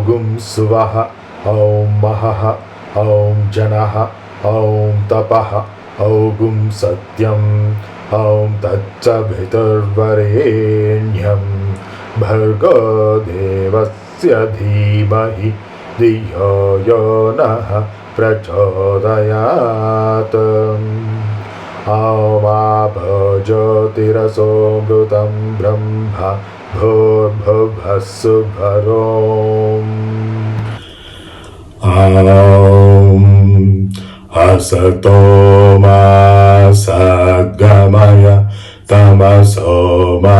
Gum Suvaha, Aum Mahaha, Aum Janaha, Aum Tapaha, Augum Satyam, Aum Tatsavitarvarenyam, Bhargo Devasya Dhimahi, Dhiyo Yonaha Prachodayat. Aum Apajyotirasomrutam Brahma Bhurbhuvasubharom. Aum Asatoma Sadgamaya Tamasoma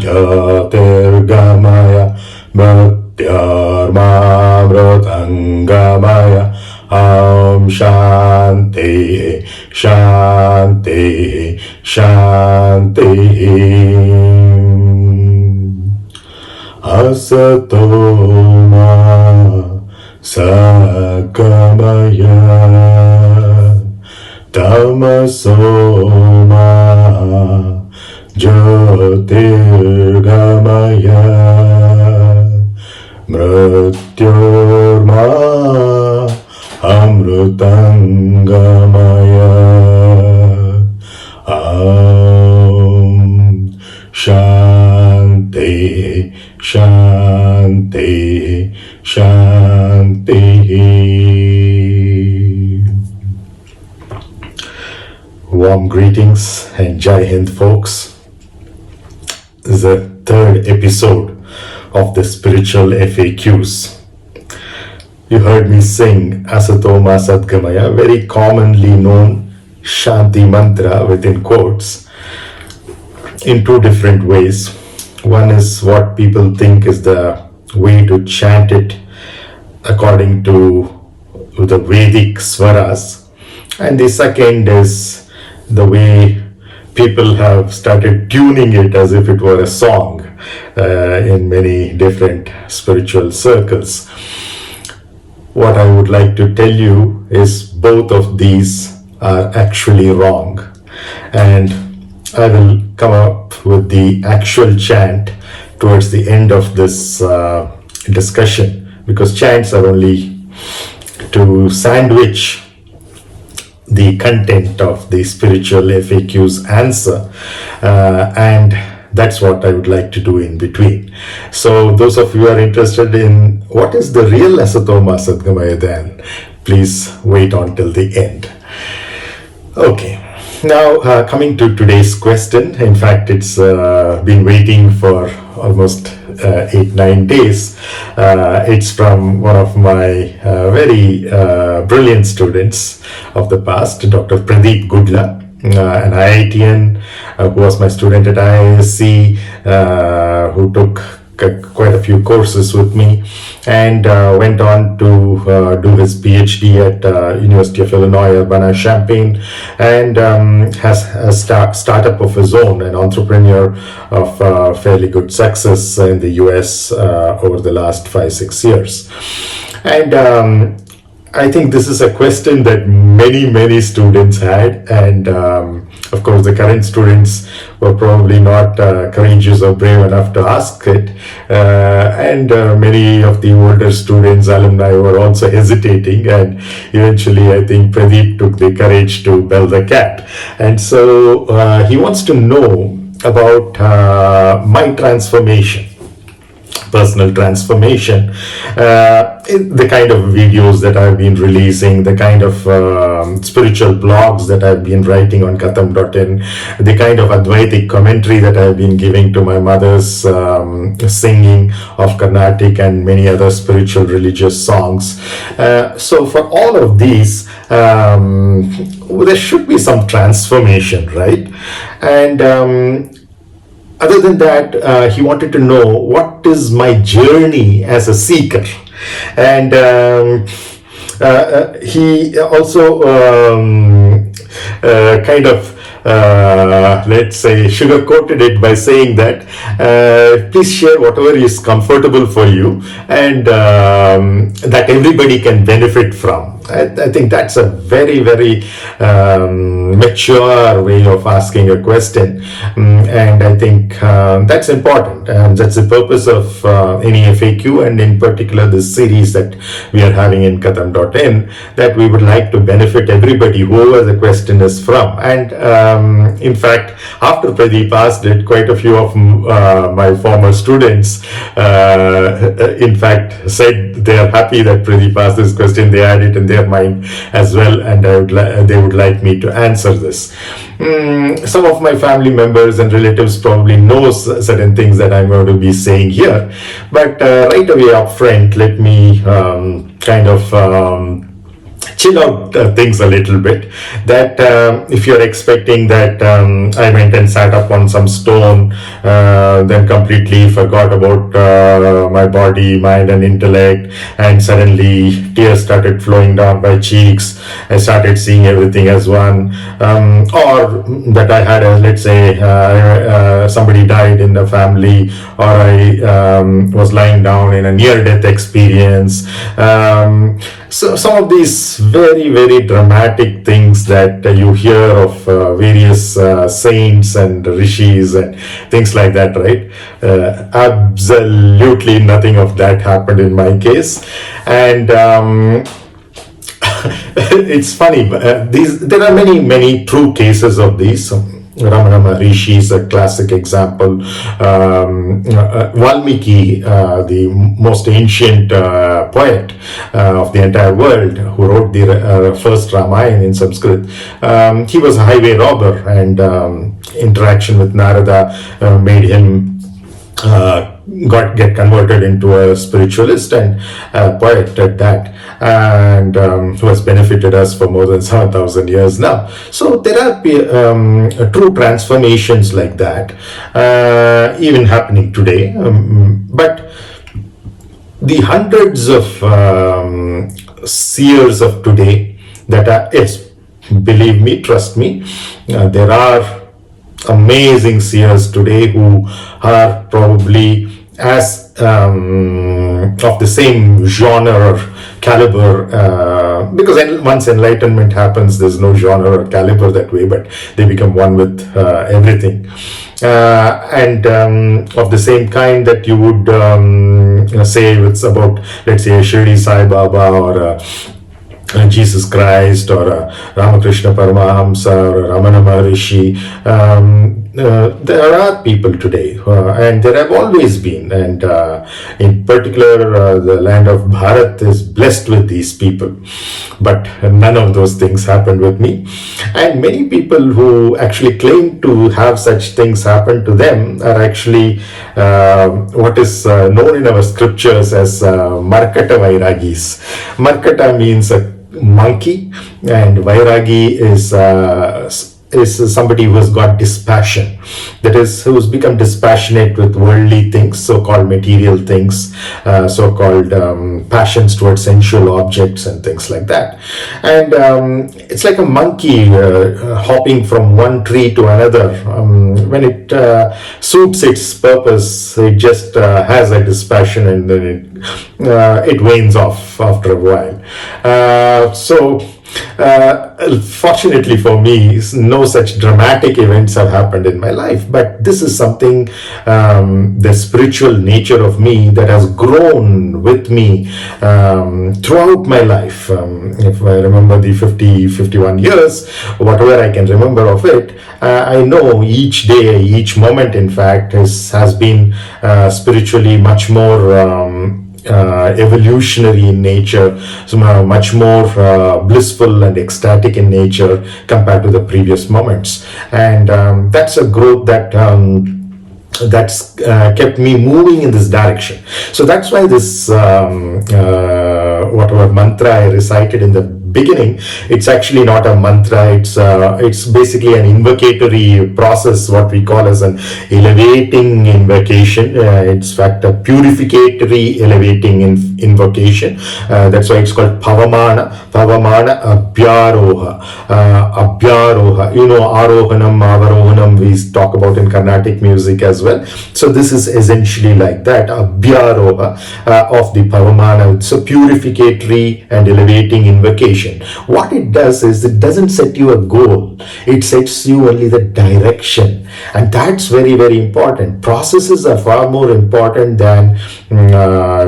Jyotirgamaya Mrityarmamrutangamaya. Aum Shanti Shanti Shanti. Asatoma Sadgamaya Tamasoma Jyotirgamaya Mrityurma Amrutangamaya. Aum Shanti Shanti Shanti. Warm greetings and Jai Hind, folks. This is the third episode of the spiritual FAQs. You heard me sing Asatoma Sadgamaya, very commonly known Shanti mantra within quotes, in two different ways. One is what people think is the way to chant it according to the Vedic swaras, and the second is the way people have started tuning it as if it were a song in many different spiritual circles. What I would like to tell you is both of these are actually wrong, and I will come up with the actual chant towards the end of this discussion, because chants are only to sandwich the content of the spiritual FAQs answer, and that's what I would like to do in between. So those of you who are interested in what is the real Asatoma Sadgamaya, then please wait until the end. Okay, now coming to today's question. In fact, it's been waiting for almost 8-9 days. It's from one of my very brilliant students of the past, Dr. Pradeep Gudla, an IITian who was my student at IISc, who took quite a few courses with me, and went on to do his PhD at University of Illinois Urbana-Champaign, and has a startup of his own, an entrepreneur of fairly good success in the US over the last 5-6 years. And I think this is a question that many students had, and of course the current students were probably not courageous or brave enough to ask it, and many of the older students, alumni, were also hesitating, and eventually I think Pradeep took the courage to bell the cat. And so he wants to know about my transformation, personal transformation, the kind of videos that I've been releasing, the kind of spiritual blogs that I've been writing on katham.in, the kind of Advaitic commentary that I've been giving to my mother's singing of Carnatic and many other spiritual religious songs. So for all of these, there should be some transformation, right? And other than that, he wanted to know what is my journey as a seeker. And he also kind of let's say sugar-coated it by saying that please share whatever is comfortable for you, and that everybody can benefit from. I think that's a very, very mature way of asking a question. And I think that's important. And that's the purpose of any FAQ, and in particular this series that we are having in Katham.in, that we would like to benefit everybody, whoever the question is from. And in fact, after Pradeep asked it, quite a few of my former students in fact said they are happy that Pradeep asked this question. They had it in their mind as well, and they would like me to answer this. Some of my family members and relatives probably know certain things that I'm going to be saying here, but right away up front, let me kind of chill out things a little bit. That if you're expecting that I went and sat up on some stone, then completely forgot about my body, mind and intellect, and suddenly tears started flowing down my cheeks, I started seeing everything as one, or that I had a, let's say somebody died in the family, or I was lying down in a near-death experience. So some of these very, very dramatic things that you hear of various saints and rishis and things like that, right? Absolutely nothing of that happened in my case. And it's funny, there are many, many true cases of these. Ramana Maharishi is a classic example. Valmiki, the most ancient poet of the entire world, who wrote the first Ramayana in Sanskrit, he was a highway robber, and interaction with Narada made him get converted into a spiritualist and a poet at that, and who has benefited us for more than 7,000 years now. So there are true transformations like that even happening today, but the hundreds of seers of today that are, yes, believe me, trust me, there are amazing seers today who are probably as of the same genre or caliber, because once enlightenment happens, there's no genre or caliber that way, but they become one with everything, and of the same kind that you would say it's about, let's say, a Shirdi Sai Baba, or Jesus Christ, or Ramakrishna Paramahamsa, or Ramana Maharishi. There are people today, and there have always been, and in particular the land of Bharat is blessed with these people, but none of those things happened with me. And many people who actually claim to have such things happen to them are actually what is known in our scriptures as Markata Vairagis. Markata means a monkey, and Vairagi is somebody who has got dispassion, that is, who's become dispassionate with worldly things, so-called material things, so-called passions towards sensual objects and things like that. And it's like a monkey hopping from one tree to another. When it suits its purpose, it just has a dispassion, and then it wanes off after a while. Fortunately for me, no such dramatic events have happened in my life, but this is something, the spiritual nature of me that has grown with me throughout my life. If I remember the 51 years, whatever I can remember of it, I know each day, each moment, in fact, has been spiritually much more evolutionary in nature, so much more blissful and ecstatic in nature compared to the previous moments. And that's a growth that's kept me moving in this direction. So that's why this whatever mantra I recited in the beginning, it's actually not a mantra, it's basically an invocatory process, what we call as an elevating invocation. It's in fact a purificatory elevating invocation. That's why it's called pavamāna, abhyāroha. Abhyāroha, you know, arohanam, avarohanam, we talk about in Carnatic music as well. So this is essentially like that, abhyāroha of the pavamāna. It's a purificatory and elevating invocation invocation. What it does is it doesn't set you a goal. It sets you only the direction. And that's very, very important. Processes are far more important than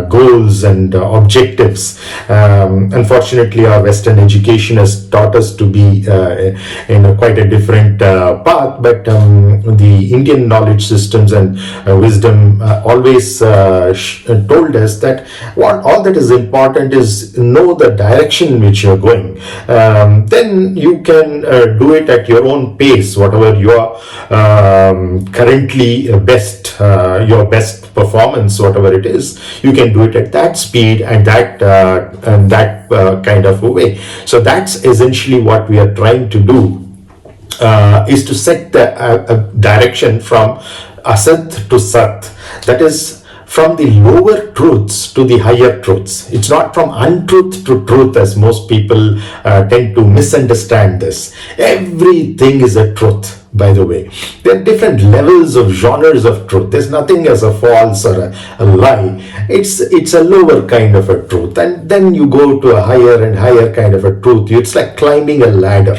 goals and objectives. Unfortunately, our Western education has taught us to be in quite a different path, but the Indian knowledge systems and wisdom always told us that all that is important is know the direction in which you're going. Then you can do it at your own pace, whatever you are currently your best performance, whatever it is, you can do it at that speed and that kind of a way. So that's essentially what we are trying to do, is to set the direction from asat to sat. That is, from the lower truths to the higher truths. It's not from untruth to truth, as most people tend to misunderstand this. Everything is a truth, by the way. There are different levels of genres of truth. There's nothing as a false or a lie. It's a lower kind of a truth. And then you go to a higher and higher kind of a truth. It's like climbing a ladder.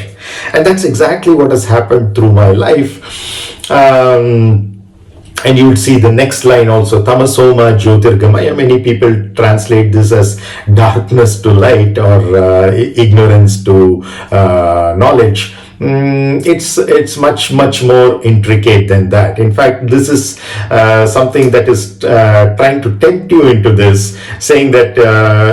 And that's exactly what has happened through my life. And you would see the next line also, tamasoma jyotirgamaya. Many people translate this as darkness to light or ignorance to knowledge. It's much more intricate than that. In fact, this is something that is trying to tempt you into this, saying that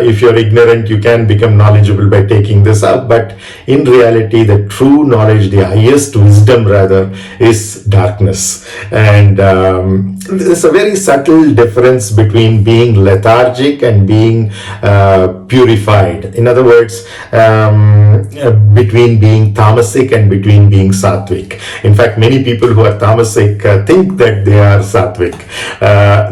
if you're ignorant, you can become knowledgeable by taking this up. But in reality, the true knowledge, the highest wisdom rather, is darkness. And there's a very subtle difference between being lethargic and being purified. In other words, between being tamasic and between being sattvic. In fact, many people who are tamasic think that they are sattvic.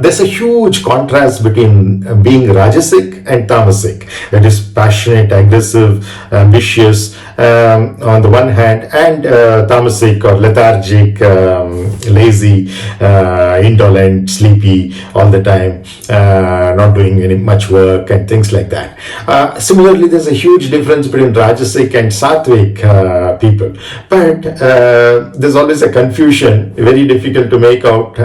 There's a huge contrast between being rajasic and tamasic. That is passionate, aggressive, ambitious on the one hand, and tamasic or lethargic, lazy, indolent, sleepy all the time, not doing any much work and things like that. Similarly, there's a huge difference between rajasic and sattvic people. But there's always a confusion, very difficult to make out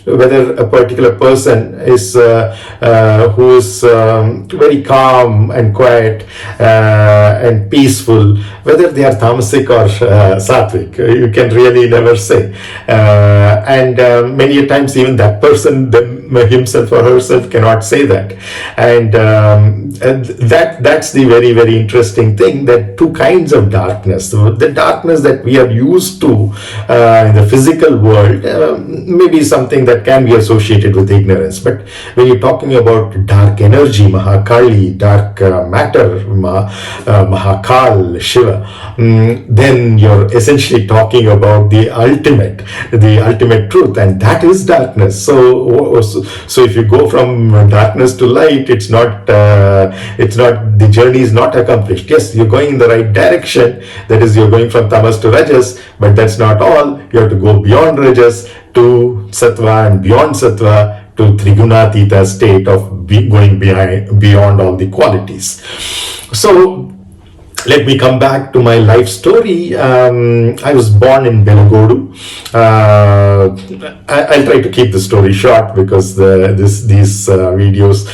whether a particular person is who is very calm and quiet and peaceful, whether they are tamasic or sattvic. You can really never say. And many a times even that person himself or herself cannot say that. And that's the very, very interesting thing, that two kinds of darkness. The darkness that we are used to in the physical world may be something that can be associated with ignorance. But when you're talking about dark energy, Mahakali, dark matter, Mahakal, Shiva, then you're essentially talking about the ultimate truth, and that is darkness. So if you go from darkness to light, it's not the journey is not accomplished. Yes, you're going in the right direction. That is, you're going from tamas to rajas, but that's not all. You have to go beyond rajas to sattva, and beyond sattva to trigunatita state of going beyond all the qualities. So let me come back to my life story. I was born in Belaguru. I'll try to keep the story short because these videos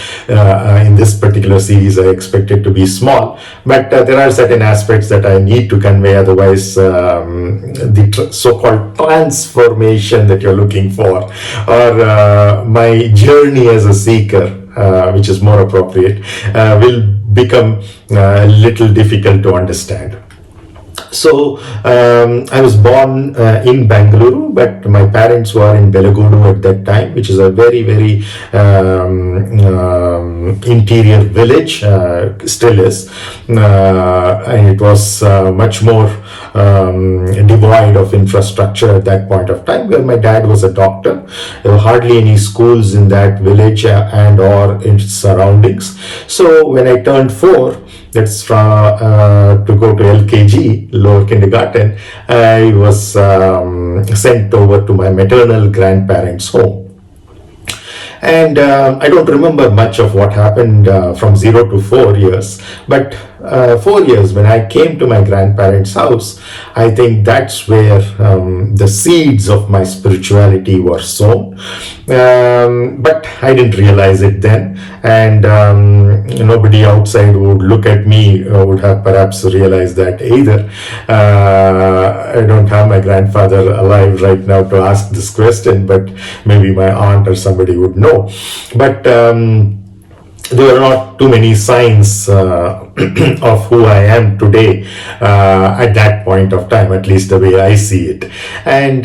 in this particular series are expected to be small. But there are certain aspects that I need to convey, otherwise the so-called transformation that you're looking for, or my journey as a seeker, which is more appropriate, will become a little difficult to understand. So I was born in Bangalore, but my parents were in Belaguru at that time, which is a very, very interior village, still is, and it was much more devoid of infrastructure at that point of time, where my dad was a doctor. There were hardly any schools in that village and or its surroundings. So when I turned 4, that's to go to LKG, lower kindergarten, I was sent over to my maternal grandparents' home. And I don't remember much of what happened from 0 to 4 years, but 4 years, when I came to my grandparents' house, I think that's where the seeds of my spirituality were sown. But I didn't realize it then, and nobody outside who would look at me would have perhaps realized that either. I don't have my grandfather alive right now to ask this question, but maybe my aunt or somebody would know. But there are not too many signs of who I am today at that point of time, at least the way I see it. And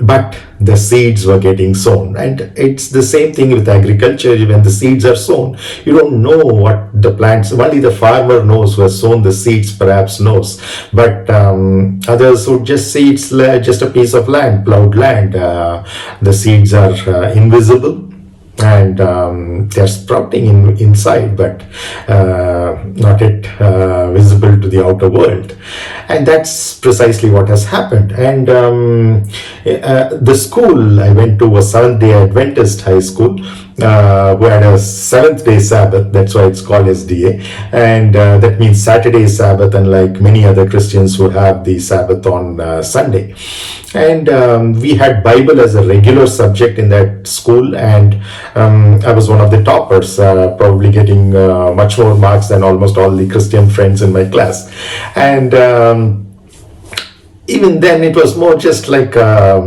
but the seeds were getting sown, and it's the same thing with agriculture. When the seeds are sown, you don't know what the plants, only the farmer knows who has sown the seeds, perhaps knows, but others would just see it's just a piece of land, plowed land. The seeds are invisible, and they're sprouting inside, but not yet visible to the outer world. And that's precisely what has happened. And the school I went to was Seventh-day Adventist high school, who had a seventh-day Sabbath. That's why it's called SDA, and that means Saturday Sabbath, unlike many other Christians who have the Sabbath on Sunday. And we had Bible as a regular subject in that school, and I was one of the toppers, probably getting much more marks than almost all the Christian friends in my class. And even then it was more just like a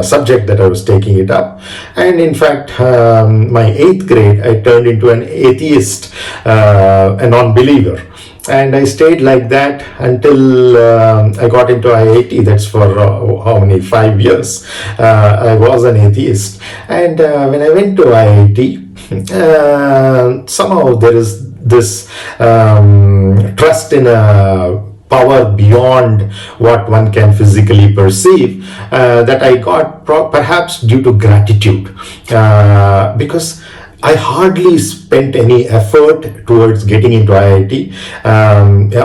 subject that I was taking it up. And in fact, my 8th grade, I turned into an atheist, a non-believer. And I stayed like that until I got into IIT. That's for how many? 5 years. I was an atheist. And when I went to IIT, somehow there is this trust in a power beyond what one can physically perceive, that I got perhaps due to gratitude, because I hardly spent any effort towards getting into IIT.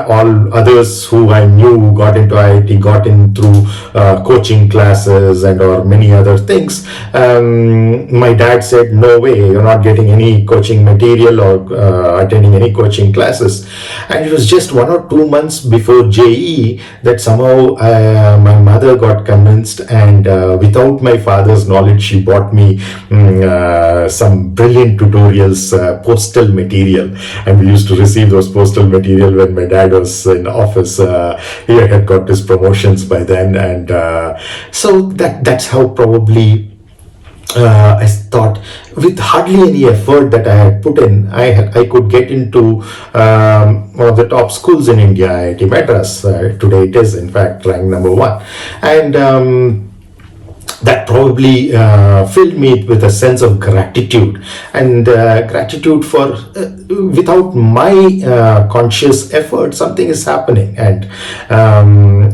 All others who I knew got into IIT got in through coaching classes and or many other things. My dad said, no way, you're not getting any coaching material or attending any coaching classes. And it was just 1 or 2 months before JEE that somehow my mother got convinced, and without my father's knowledge, she bought me some brilliant tutorials, postal material, and we used to receive those postal material when my dad was in office. He had got his promotions by then, and so that's how probably I thought, with hardly any effort that I had put in, I could get into one of the top schools in India, IIT Madras. Today it is in fact ranked number 1, and that probably filled me with a sense of gratitude, and gratitude for without my conscious effort something is happening, and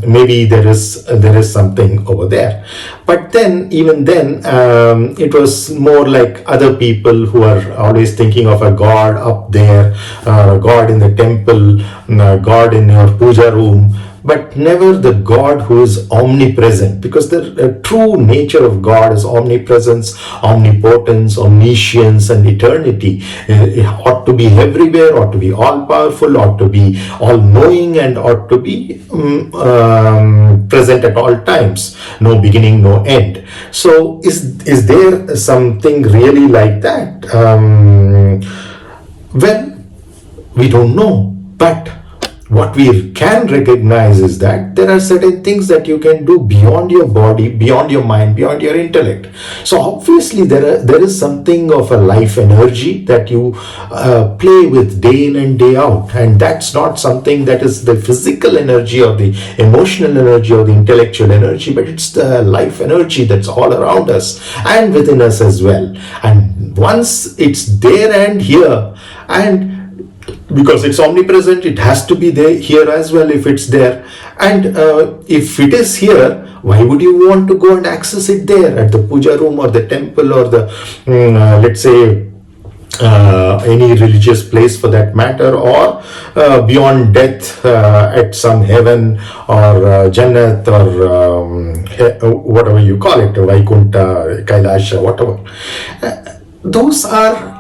maybe there is something over there. But then, even then, it was more like other people who are always thinking of a God up there, a God in the temple, a God in your puja room, but never the God who is omnipresent, because the true nature of God is omnipresence, omnipotence, omniscience, and eternity. It ought to be everywhere, ought to be all-powerful, ought to be all-knowing, and ought to be present at all times. No beginning, no end. So is there something really like that? Well, we don't know, but what we can recognize is that there are certain things that you can do beyond your body, beyond your mind, beyond your intellect. So obviously there is something of a life energy that you play with day in and day out, and that's not something that is the physical energy or the emotional energy or the intellectual energy, but it's the life energy that's all around us and within us as well. And once it's there and here, and because it's omnipresent, it has to be there here as well if it's there. And if it is here, why would you want to go and access it there at the puja room or the temple or the let's say any religious place for that matter, or beyond death at some heaven or Jannat or whatever you call it, Vaikunta, Kailasha, whatever. Those are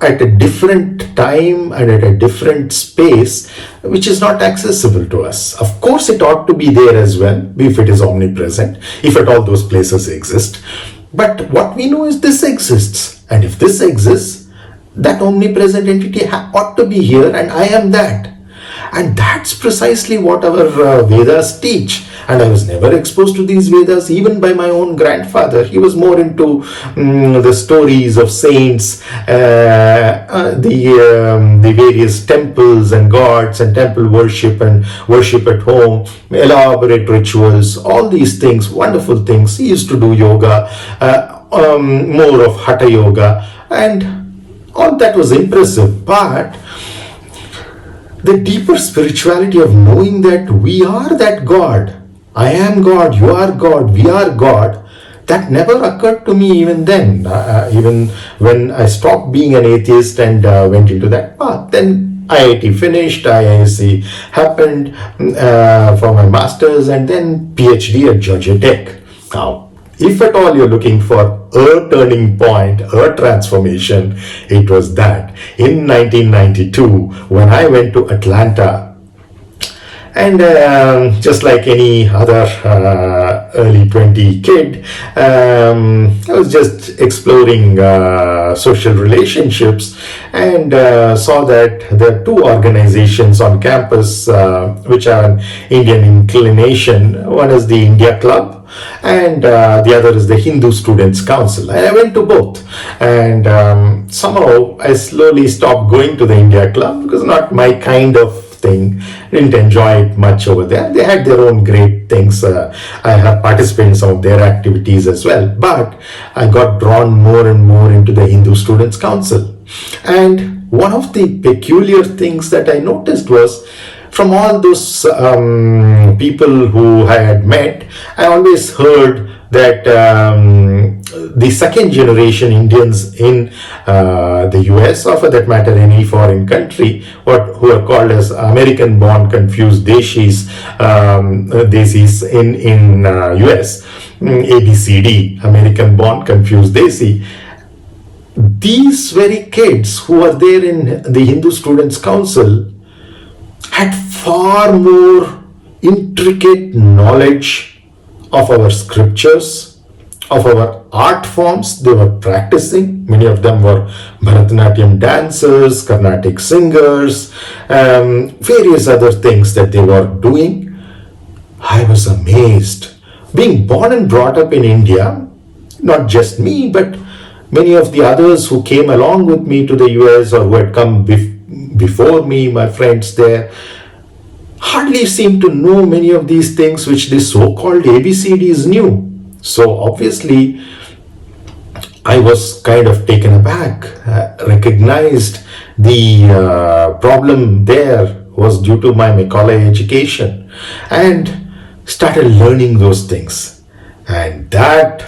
at a different time and at a different space, which is not accessible to us. Of course, it ought to be there as well, if it is omnipresent, if at all those places exist. But what we know is this exists. And if this exists, that omnipresent entity ought to be here, and I am that. And that's precisely what our Vedas teach. And I was never exposed to these Vedas even by my own grandfather. He was more into the stories of saints, the various temples and gods and temple worship and worship at home, elaborate rituals, all these things, wonderful things. He used to do yoga, more of hatha yoga, and all that was impressive. But the deeper spirituality of knowing that we are that God, I am God, you are God, we are God, that never occurred to me even then. Even when I stopped being an atheist and went into that path, then IIT finished, IISc happened for my master's, and then PhD at Georgia Tech. Now, if at all you're looking for a turning point, a transformation, it was that. In 1992, when I went to Atlanta, and just like any other early 20 kid, I was just exploring social relationships, and saw that there are two organizations on campus which have an Indian inclination. One is the India Club, and the other is the Hindu Students' Council. And I went to both, and somehow I slowly stopped going to the India Club because not my kind of thing. Didn't enjoy it much over there. They had their own great things. I have participated in some of their activities as well, but I got drawn more and more into the Hindu Students' Council. And one of the peculiar things that I noticed was, from all those people who I had met, I always heard that the second generation Indians in the US, or for that matter any foreign country, who are called as American born confused desis in US, ABCD, American born confused desi, these very kids who are there in the Hindu Students' Council had far more intricate knowledge of our scriptures, of our art forms they were practicing. Many of them were Bharatanatyam dancers, Carnatic singers, various other things that they were doing. I was amazed. Being born and brought up in India, not just me, but many of the others who came along with me to the US or who had come before me, my friends there, hardly seem to know many of these things which the so-called ABCDs knew. So obviously, I was kind of taken aback, recognized the problem there was due to my Macaulay education, and started learning those things. And that,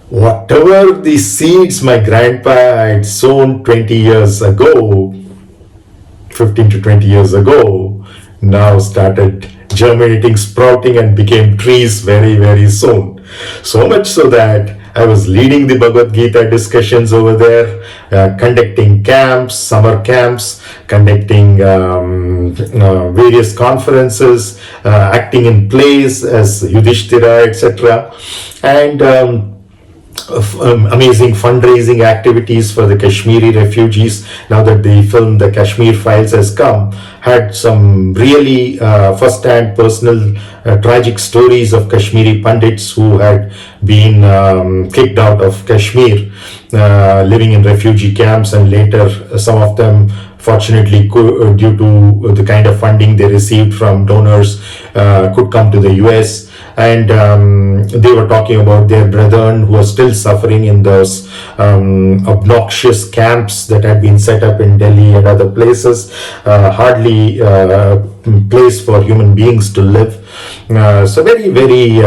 whatever the seeds my grandpa had sown 20 years ago, 15 to 20 years ago, now started germinating, sprouting, and became trees very, very soon. So much so that I was leading the Bhagavad Gita discussions over there, conducting camps, summer camps, conducting various conferences, acting in plays as Yudhishthira, etc. And amazing fundraising activities for the Kashmiri refugees. Now that the film The Kashmir Files has come, had some really first-hand personal tragic stories of Kashmiri Pandits who had been kicked out of Kashmir, living in refugee camps, and later some of them, fortunately, due to the kind of funding they received from donors, could come to the US. And they were talking about their brethren who are still suffering in those obnoxious camps that had been set up in Delhi and other places, hardly place for human beings to live. So very, very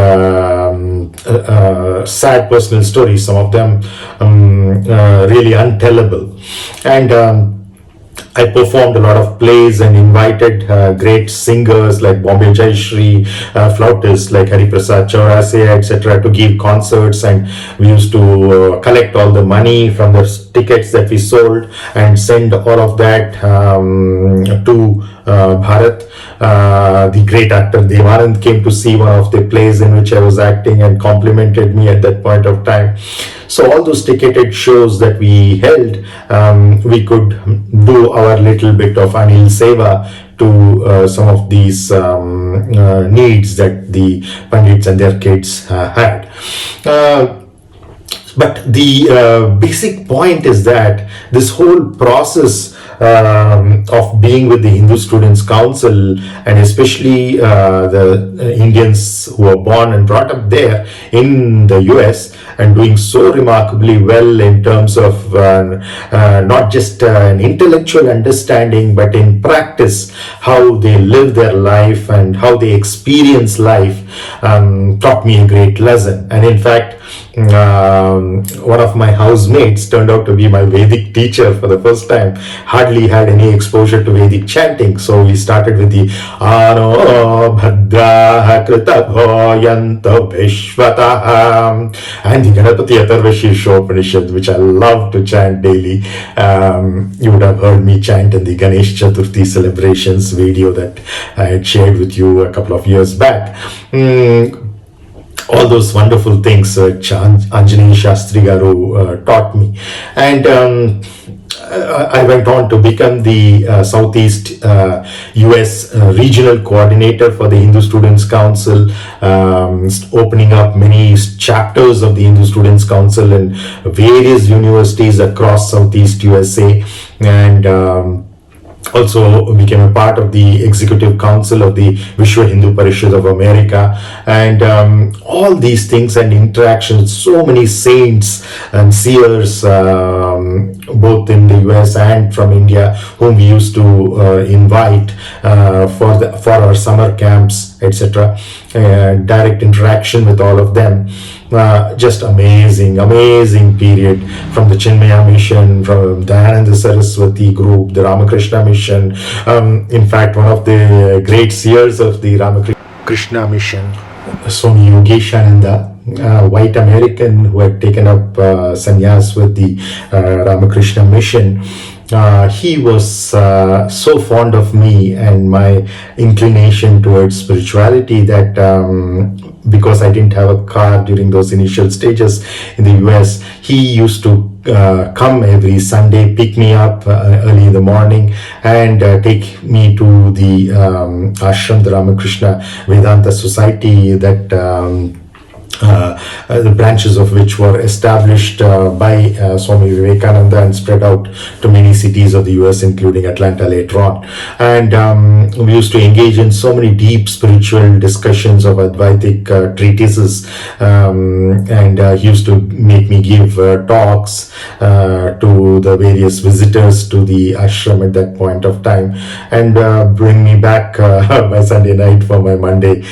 sad personal stories, some of them really untellable. And I performed a lot of plays and invited great singers like Bombay Jayashree, flautists like Hari Prasad Chaurase, etc. to give concerts, and we used to collect all the money from the tickets that we sold and send all of that to Bharat. The great actor Devanand came to see one of the plays in which I was acting and complimented me at that point of time. So all those ticketed shows that we held, we could do our little bit of Anil Seva to some of these needs that the Pandits and their kids had. But the basic point is that this whole process of being with the Hindu Students' Council, and especially the Indians who were born and brought up there in the US and doing so remarkably well in terms of not just an intellectual understanding, but in practice, how they live their life and how they experience life, taught me a great lesson. And in fact, one of my housemates turned out to be my Vedic teacher for the first time. Hardly had any exposure to Vedic chanting, so we started with the Ano Bhadraha Kritabho Yanto Vishvataha and the Ganapati Atharva Shirsha Upanishad, which I love to chant daily. You would have heard me chant in the Ganesh Chaturthi celebrations video that I had shared with you a couple of years back. All those wonderful things Anjaneya Shastri Garu taught me. And I went on to become the Southeast US regional coordinator for the Hindu Students' Council, opening up many chapters of the Hindu Students' Council in various universities across Southeast USA, and also became a part of the executive council of the Vishwa Hindu Parishad of America, and all these things and interactions, so many saints and seers, both in the US and from India, whom we used to invite for our summer camps, etc. Direct interaction with all of them. Just amazing period, from the Chinmaya mission, from the Dayananda Saraswati group, the Ramakrishna mission. In fact, one of the great seers of the Ramakrishna mission, Swami Yogeshananda, white American who had taken up sannyas with the Ramakrishna mission. He was so fond of me and my inclination towards spirituality that because I didn't have a car during those initial stages in the US, he used to come every Sunday, pick me up early in the morning, and take me to the ashram, the Ramakrishna Vedanta Society, that the branches of which were established by Swami Vivekananda and spread out to many cities of the US, including Atlanta later on. And we used to engage in so many deep spiritual discussions of Advaitic treatises, and he used to make me give talks to the various visitors to the ashram at that point of time, and bring me back by Sunday night for my Monday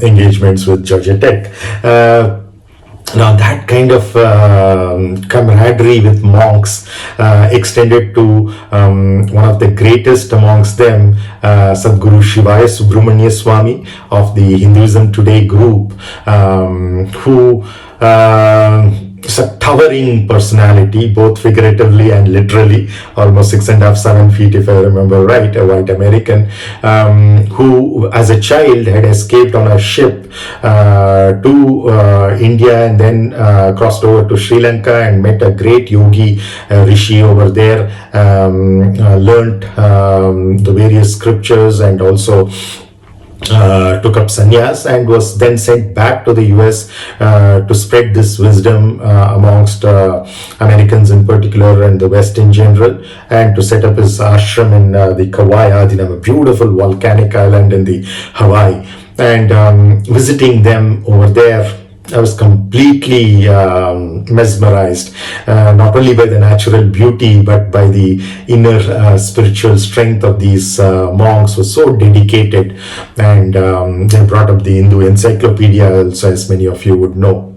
engagements with Georgia Tech. Now that kind of camaraderie with monks extended to one of the greatest amongst them, Sadguru Shivā Subramanya Swami of the Hinduism Today group, who is a towering personality, both figuratively and literally, almost 6.5, 7 feet if I remember right, a white American, who as a child had escaped on a ship to India, and then crossed over to Sri Lanka and met a great yogi rishi over there, learnt the various scriptures, and also took up sannyas, and was then sent back to the US to spread this wisdom amongst Americans in particular and the West in general, and to set up his ashram in the Kauai, a beautiful volcanic island in the Hawaii. And visiting them over there, I was completely mesmerized, not only by the natural beauty, but by the inner spiritual strength of these monks, who were so dedicated. And they brought up the Hindu encyclopedia also, as many of you would know.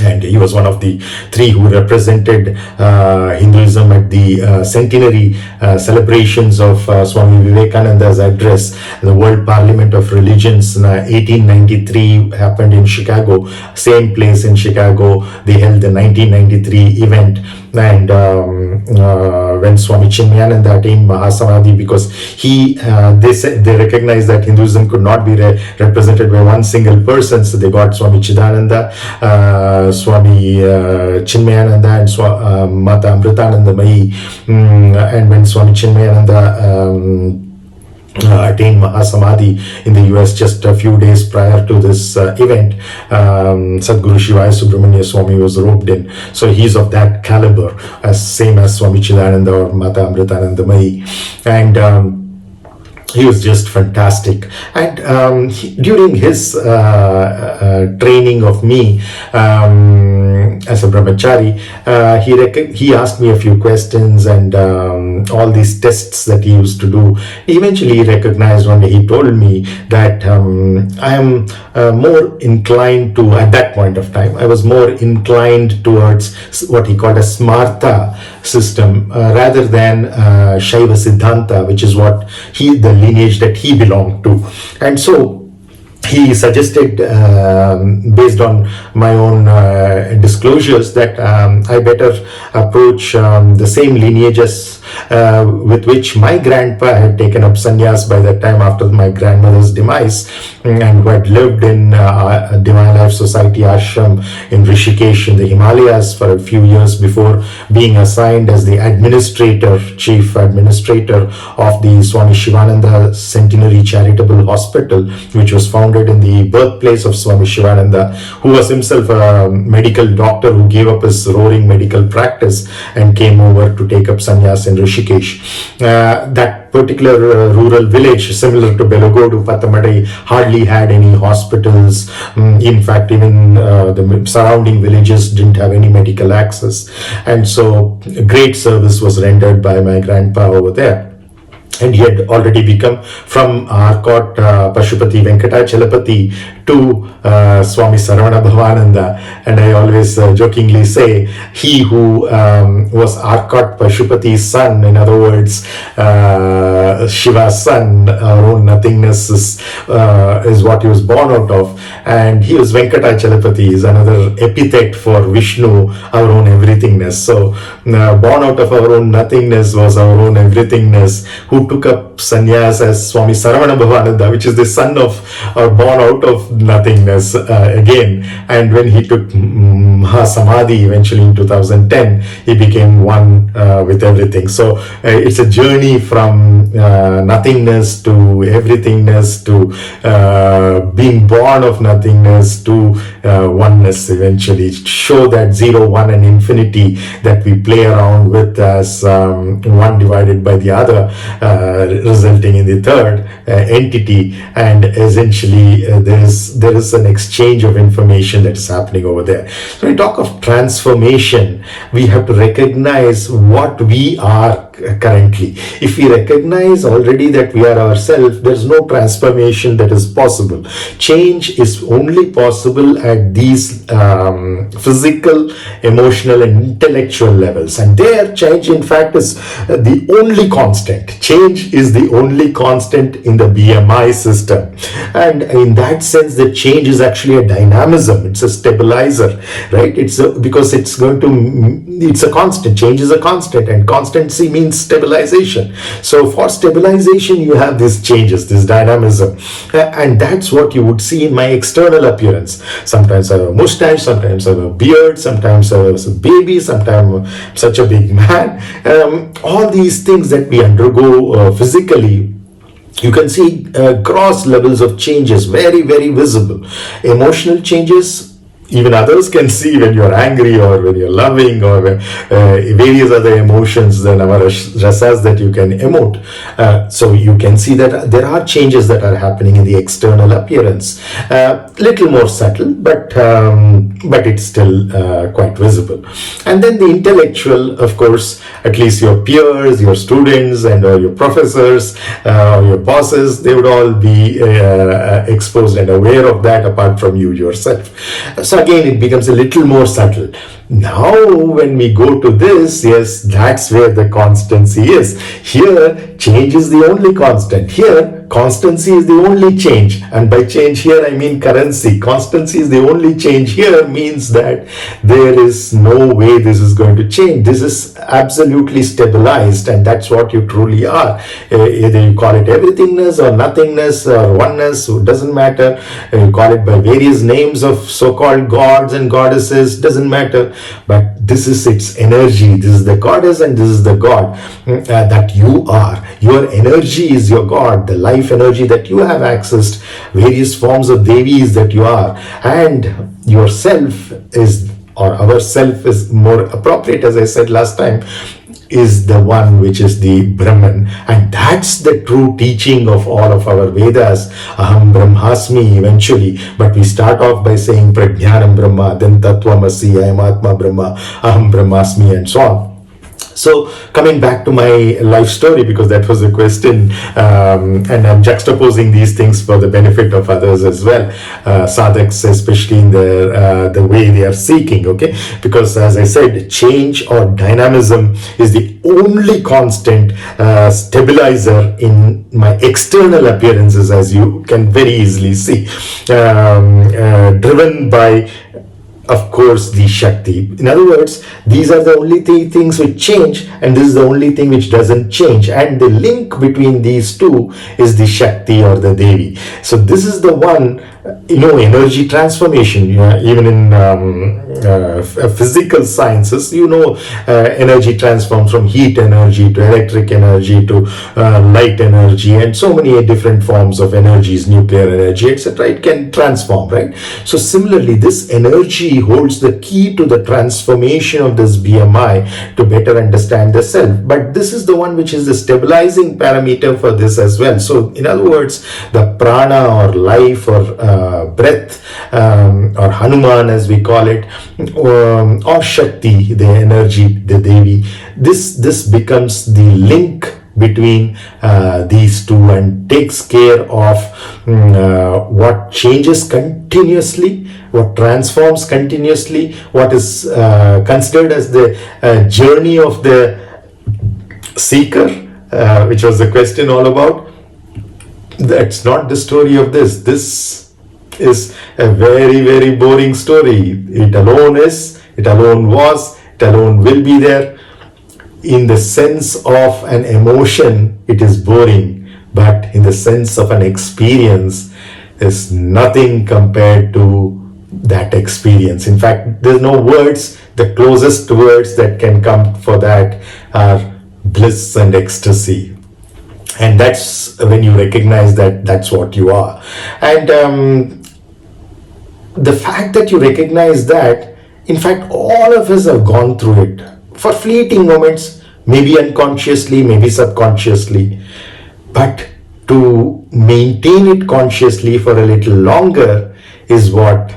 And he was one of the three who represented Hinduism at the centenary celebrations of Swami Vivekananda's address. The World Parliament of Religions in 1893 happened in Chicago, same place in Chicago. They held the 1993 event. And when Swami Chinmayananda attained Mahasamadhi, because they recognized that Hinduism could not be represented by one single person, so they got Swami Chidananda, Swami Chinmayananda, and Mata Amritanandamayi. And when Swami Chinmayananda attained Mahasamadhi in the US just a few days prior to this event, Sadguru Shivaya Subramanya Swami was roped in. So he's of that caliber, same as Swami Chidananda or Mata Amritanandamayi. And he was just fantastic. And during his training of me as a brahmachari, he asked me a few questions, and all these tests that he used to do. Eventually he recognized one day, he told me that I am more inclined to, at that point of time, I was more inclined towards what he called a smarta system rather than Shaiva Siddhanta, which is what the lineage that he belonged to. And so he suggested, based on my own disclosures, that I better approach the same lineages with which my grandpa had taken up sannyas by that time after my grandmother's demise, and who had lived in Divine Life Society ashram in Rishikesh in the Himalayas for a few years before being assigned as the chief administrator of the Swami Shivananda Centenary Charitable Hospital, which was founded in the birthplace of Swami Shivananda, who was himself a medical doctor who gave up his roaring medical practice and came over to take up sannyas in Rishikesh. That particular rural village, similar to Belogodu, Pathamadai, hardly had any hospitals. In fact, even the surrounding villages didn't have any medical access. And so great service was rendered by my grandpa over there. And he had already become from Arcot Pashupati Venkatachalapati to Swami Saravana Bhavananda. And I always jokingly say, he who was Arcot Pashupati's son, in other words, Shiva's son, our own nothingness is what he was born out of. And he was Venkatachalapati, is another epithet for Vishnu, our own everythingness. So born out of our own nothingness was our own everythingness, who took up sannyas as Swami Saravana Bhavananda, which is the son of, or born out of nothingness again. And when he took Mahasamadhi eventually in 2010, he became one with everything. So it's a journey from nothingness to everythingness to being born of nothingness to oneness eventually. Show that 0, 1 and infinity that we play around with as one divided by the other, resulting in the third entity. And essentially there is an exchange of information that is happening over there. So when we talk of transformation, we have to recognize what we are currently. If we recognize already that we are ourselves, there is no transformation that is possible. Change is only possible at these physical, emotional and intellectual levels, and there change in fact is the only constant. Change is the only constant in the BMI system, and in that sense the change is actually a dynamism. It's a stabilizer, right? Because it's a constant. Change is a constant, and constancy means stabilization. So for stabilization you have these changes, this dynamism, and that's what you would see in my external appearance. Sometimes I have a mustache, sometimes I have a beard, sometimes I was a baby, sometimes I'm such a big man. All these things that we undergo physically, you can see gross levels of changes, very, very visible. Emotional changes, even others can see when you're angry or when you're loving or various other emotions, the rasas that you can emote. So you can see that there are changes that are happening in the external appearance. Little more subtle, but but it's still quite visible. And then the intellectual, of course, at least your peers, your students, and your professors, your bosses, they would all be exposed and aware of that, apart from you yourself. So again, it becomes a little more subtle. Now, when we go to this, yes, that's where the constancy is. Here, change is the only constant. Here, constancy is the only change. And by change here, I mean currency. Constancy is the only change here means that there is no way this is going to change. This is absolutely stabilized, and that's what you truly are. Either you call it everythingness or nothingness or oneness, it doesn't matter. You call it by various names of so-called gods and goddesses, doesn't matter. But this is its energy. This is the goddess and this is the god that you are. Your energy is your god, the life energy that you have accessed, various forms of devis that you are, and yourself is, or ourself is more appropriate, as I said last time, is the one which is the Brahman. And that's the true teaching of all of our Vedas. Aham Brahmasmi eventually. But we start off by saying Prajnanam Brahma, then Tattvamasi, I am Atma Brahma, Aham Brahmasmi, and so on. So coming back to my life story, because that was a question, and I'm juxtaposing these things for the benefit of others as well, sadhaks, especially in the way they are seeking, okay? Because as I said, change or dynamism is the only constant stabilizer in my external appearances, as you can very easily see, driven by, of course, the Shakti. In other words, these are the only things which change, and this is the only thing which doesn't change. And the link between these two is the Shakti or the Devi. So this is the one, energy transformation. Even in physical sciences, energy transforms from heat energy to electric energy to light energy, and so many different forms of energies, nuclear energy, etc. It can transform, right? So similarly, this energy holds the key to the transformation of this BMI to better understand the self. But this is the one which is the stabilizing parameter for this as well. So in other words, the prāṇā or life or breath or Hanuman as we call it, or Shakti, the energy, the Devi, this becomes the link between these two and takes care of what changes continuously, what transforms continuously, what is considered as the journey of the seeker, which was the question all about. That's not the story of this. This is a very, very boring story. It alone is, it alone was, it alone will be there. In the sense of an emotion, it is boring, but in the sense of an experience, there's nothing compared to that experience. In fact, there's no words. The closest words that can come for that are bliss and ecstasy. And that's when you recognize that that's what you are. And the fact that you recognize that, in fact, all of us have gone through it for fleeting moments, maybe unconsciously, maybe subconsciously, but to maintain it consciously for a little longer is what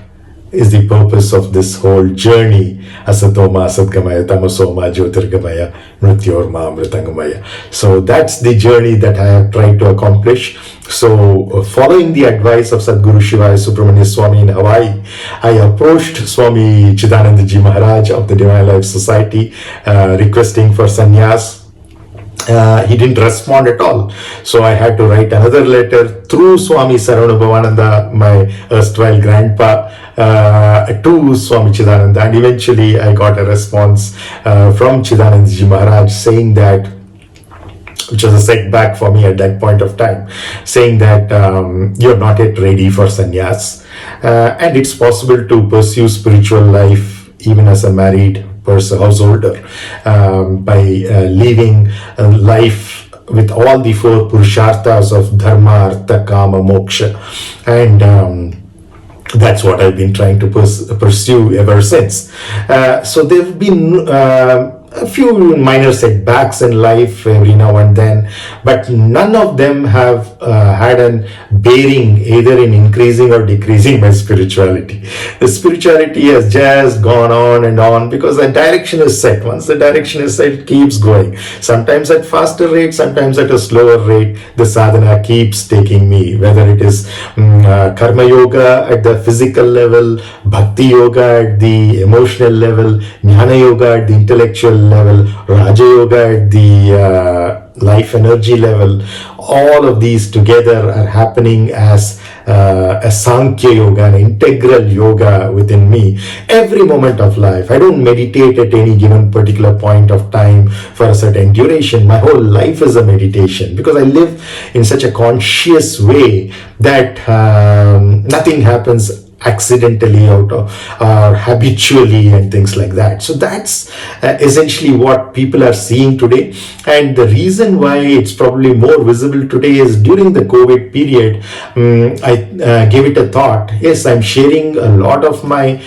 is the purpose of this whole journey. Asatoma asatgamaya tamasoma jyotirgamaya mrityorma amritangamaya. So that's the journey that I have tried to accomplish. So following the advice of Sadguru Śivā Subramanya Swami in Hawaii, I approached Swami Chidanandaji Maharaj of the Divine Life Society requesting for sannyas. He didn't respond at all. So I had to write another letter through Swami Saravana Bhavananda, my erstwhile grandpa, to Swami Chidananda. And eventually I got a response from Chidanandaji Maharaj saying that, which was a setback for me at that point of time, saying that you're not yet ready for sannyas. And it's possible to pursue spiritual life even as a married person, householder, by living life with all the four purusharthas of dharma, artha, kama, moksha. And that's what I've been trying to pursue ever since. So there have been a few minor setbacks in life every now and then, but none of them have had a bearing either in increasing or decreasing my spirituality. The spirituality has just gone on and on because the direction is set. Once the direction is set, it keeps going. Sometimes at faster rate, sometimes at a slower rate. The sadhana keeps taking me, whether it is karma yoga at the physical level, bhakti yoga at the emotional level, jnana yoga at the intellectual level, raja yoga at the life energy level. All of these together are happening as a Sankhya yoga, an integral yoga within me. Every moment of life, I don't meditate at any given particular point of time for a certain duration. My whole life is a meditation because I live in such a conscious way that nothing happens accidentally out of or habitually and things like that. So that's essentially what people are seeing today, and the reason why it's probably more visible today is during the COVID period. I gave it a thought. Yes, I'm sharing a lot of my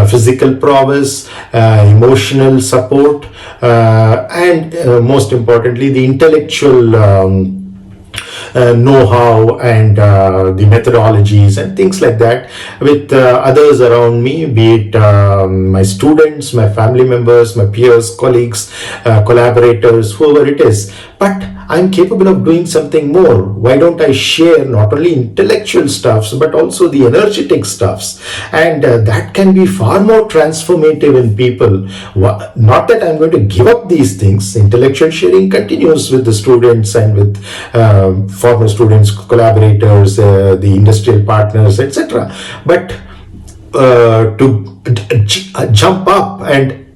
physical prowess, emotional support, and most importantly the intellectual know-how and the methodologies and things like that with others around me, be it my students, my family members, my peers, colleagues, collaborators, whoever it is. But I'm capable of doing something more. Why don't I share not only intellectual stuffs but also the energetic stuffs? And that can be far more transformative in people. Not that I'm going to give up these things. Intellectual sharing continues with the students and with former students, collaborators, the industrial partners, etc. But to jump up and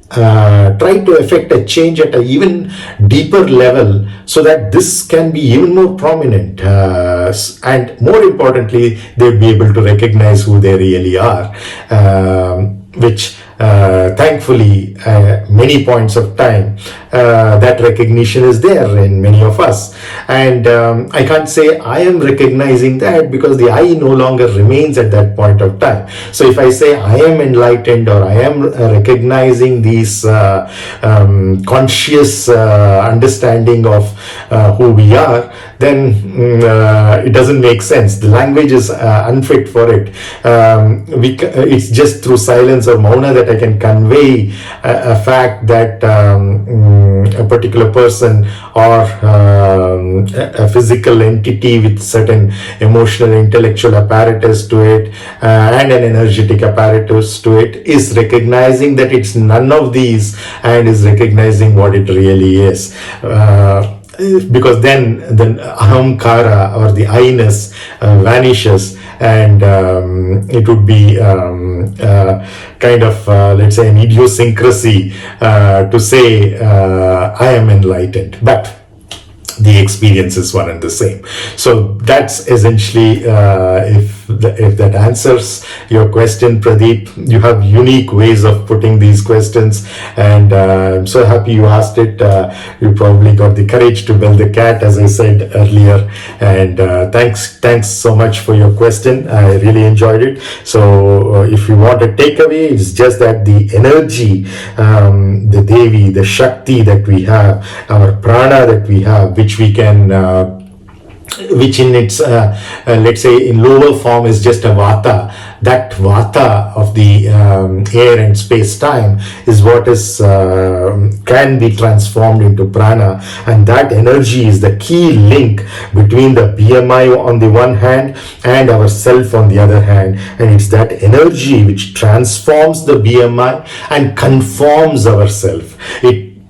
try to effect a change at an even deeper level so that this can be even more prominent, and more importantly they'll be able to recognize who they really are, which thankfully many points of time that recognition is there in many of us, and I can't say I am recognizing that because the I no longer remains at that point of time. So if I say I am enlightened or I am recognizing these conscious understanding of who we are, then it doesn't make sense. The language is unfit for it. It's just through silence or mauna that I can convey a fact that a particular person or a physical entity with certain emotional, intellectual apparatus to it and an energetic apparatus to it is recognizing that it's none of these and is recognizing what it really is. Because then the ahamkara or the I-ness vanishes, and it would be kind of let's say an idiosyncrasy to say I am enlightened, but the experience is one and the same. So that's essentially if that answers your question, Pradeep. You have unique ways of putting these questions, and I'm so happy you asked it. You probably got the courage to build the cat, as I said earlier, and thanks so much for your question. I really enjoyed it. So if you want a takeaway, it's just that the energy, the Devi, the Shakti that we have, our prāṇā that we have, which we can which in its let's say in lower form is just a vata. That vata of the air and space-time is what is can be transformed into prana, and that energy is the key link between the BMI on the one hand and our self on the other hand, and it's that energy which transforms the BMI and conforms ourself.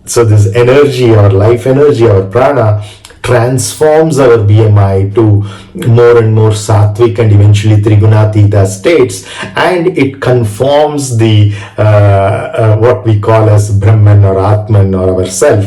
So this energy, our life energy, our prana, transforms our BMI to more and more sattvic and eventually trigunatita states, and it conforms the what we call as Brahman or Atman or ourself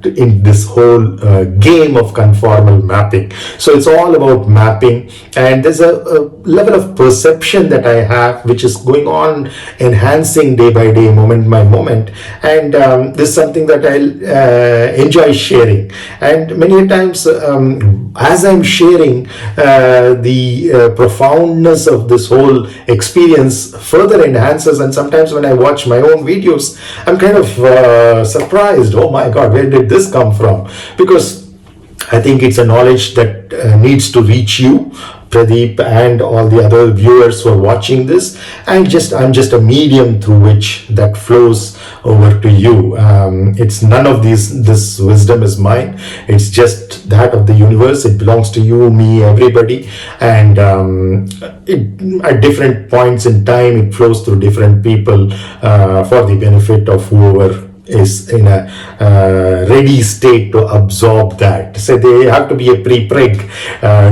in this whole game of conformal mapping. So it's all about mapping, and there's a level of perception that I have which is going on, enhancing day by day, moment by moment, and this is something that I'll enjoy sharing. And many times as I'm sharing, the profoundness of this whole experience further enhances, and sometimes when I watch my own videos, I'm kind of surprised. Oh my God, where did this come from? Because I think it's a knowledge that needs to reach you, Pradeep, and all the other viewers who are watching this. I'm just a medium through which that flows over to you. It's none of this wisdom is mine. It's just that of the universe. It belongs to you, me, everybody. And at different points in time, it flows through different people for the benefit of whoever is in a ready state to absorb that. So they have to be a pre-preg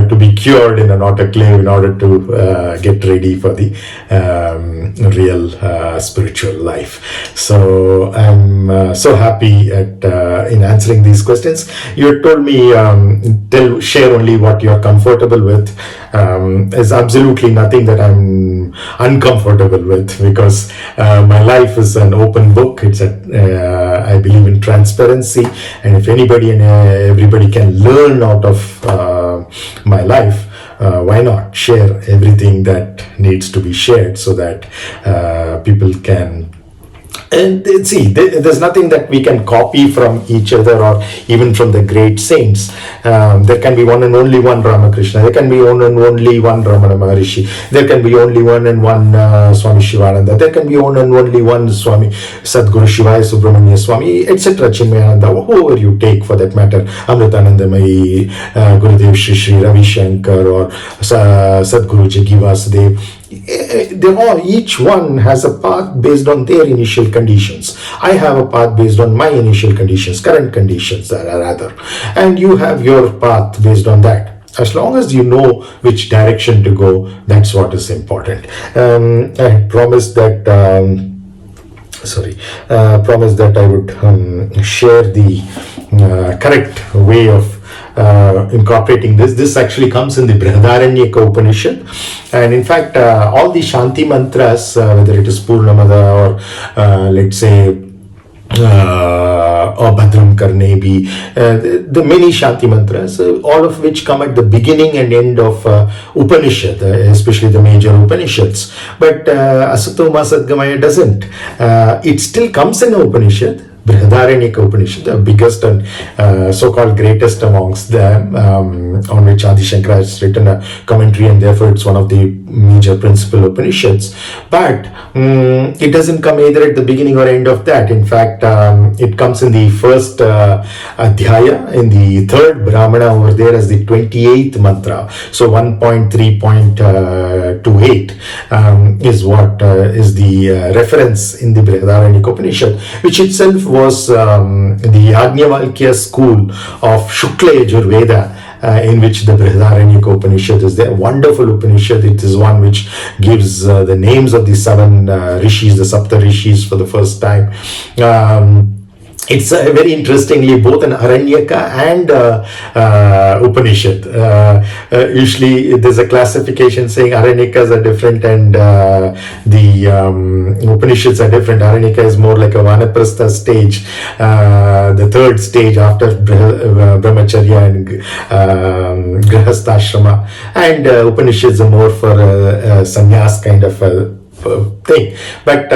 to be cured in an autoclave in order to get ready for the real spiritual life. So I'm so happy at in answering these questions. You told me share only what you're comfortable with. Is absolutely nothing that I'm uncomfortable with, because my life is an open book. It's I believe in transparency, and if anybody and everybody can learn out of my life, why not share everything that needs to be shared, so that people can. And see, there's nothing that we can copy from each other, or even from the great saints. There can be one and only one Ramakrishna. There can be one and only one Ramana Maharishi. There can be only one and one Swami Shivananda. There can be one and only one Swami Sadguru Shivaya Subramanya Swami, etc. Chinmayananda, whoever you take for that matter. Amritanandamayi, Gurudev Shri Shri Ravi Shankar, or Sadguru Jaggi Vasudev. They all, each one has a path based on their initial conditions. I have a path based on my initial conditions, current conditions rather, and you have your path based on that. As long as you know which direction to go, that's what is important. I promised that I would share the correct way of incorporating this. This actually comes in the Brihadāranyaka Upanishad, and in fact all the Shanti mantras, whether it is Purnamada or let's say or Bhadram Karnebi, the many Shanti mantras, all of which come at the beginning and end of Upanishad, especially the major Upanishads. But Asatoma Sadgamaya doesn't. It still comes in Upanishad, Brihadāranyaka Upanishad, the biggest and so-called greatest amongst them, on which Adi Shankara has written a commentary, and therefore it's one of the major principal Upanishads. But it doesn't come either at the beginning or end of that. In fact, it comes in the first adhyaya, in the third Brahmana over there, as the 28th mantra. So 1.3.28 is what is the reference in the Brihadāranyaka Upanishad, which itself was the yajñavalkyā school of śukla yajurvédā, in which the Brihadāranyaka Upanishad is there. Wonderful Upanishad. It is one which gives the names of the 7 rishis, the Sapta rishis, for the first time. It's very interestingly both an Aranyaka and Upanishad. Usually there's a classification saying Aranyakas are different and the Upanishads are different. Aranyaka is more like a Vanaprastha stage, the third stage after Brahmacharya and Grihasthashrama, and Upanishads are more for sannyas kind of a thing. But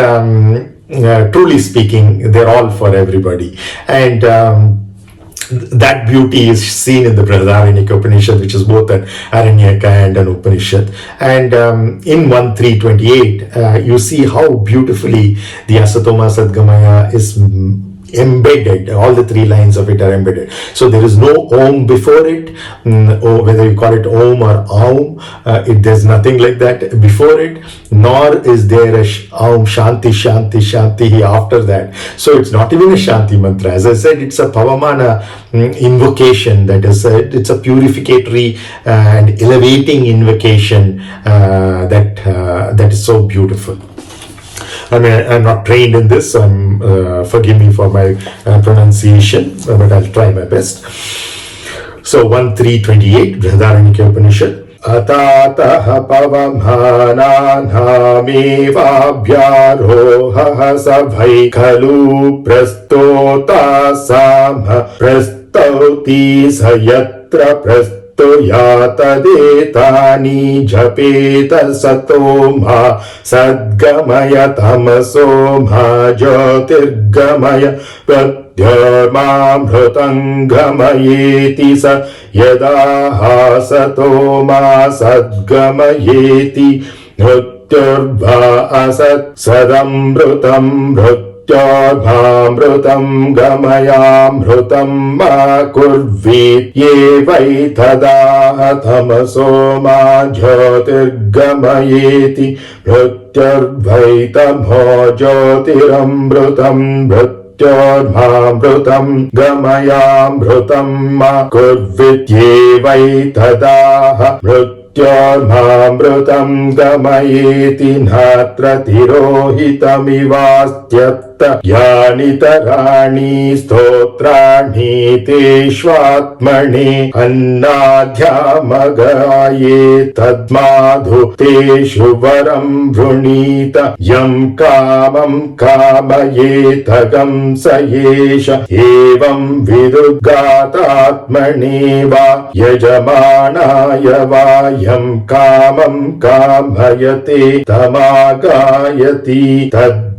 truly speaking, they're all for everybody, and that beauty is seen in the Brihadāranyaka Upanishad, which is both an Aranyaka and an Upanishad. And in 1.3.28, you see how beautifully the Asatoma Sadgamaya is embedded. All the 3 lines of it are embedded. So there is no Om before it, or whether you call it Om or Aum, there's nothing like that before it, nor is there a Aum Shanti Shanti Shanti after that. So it's not even a Shanti mantra. As I said, it's a pavamāna invocation. That is, it's a purificatory and elevating invocation that is so beautiful. I mean, I'm not trained in this. I'm forgive me for my pronunciation, but I'll try my best. So 1.3.28, brihadāranyaka Upanishad. Atātah pavamānānāmevābhyāroha savai khalu prastota samha prastauti sayatra prastoyatadetani japeta satoma sadgamaya tamasoma jyotirgamaya pratyamamrutangamayeti sa yada satoma sadgamayeti mrutyurva asat sadamrutam mrutyamamrutam gamayamrutam ma kurvit yevai tada tamasoma jyotirgamayeti mrutyurvaitamo jyotiramrutam mrutyamamrutam gamayamrutam ma kurvityevai tadaha mrutyamamrutam gamayeti natra tirohitamivastyatta yani tarani stotrani teshvatmane annadhyamagaye tadmadhu teshu varam vrunita yam kamam kamaye tagam sayesha evam vidudgatatmane va yajamanaya vayam kamam kamayate tamagayati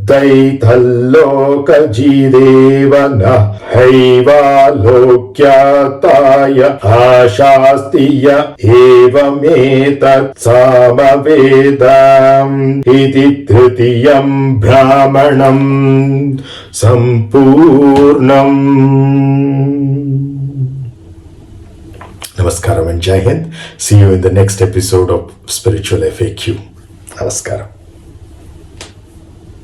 Daitalokajidevana haivalokyatāya āshāstiya evametat samavedam iti tritiyam brahmanam sampurnam. Namaskaram and Jai Hind. See you in the next episode of Spiritual FAQ. Namaskaram.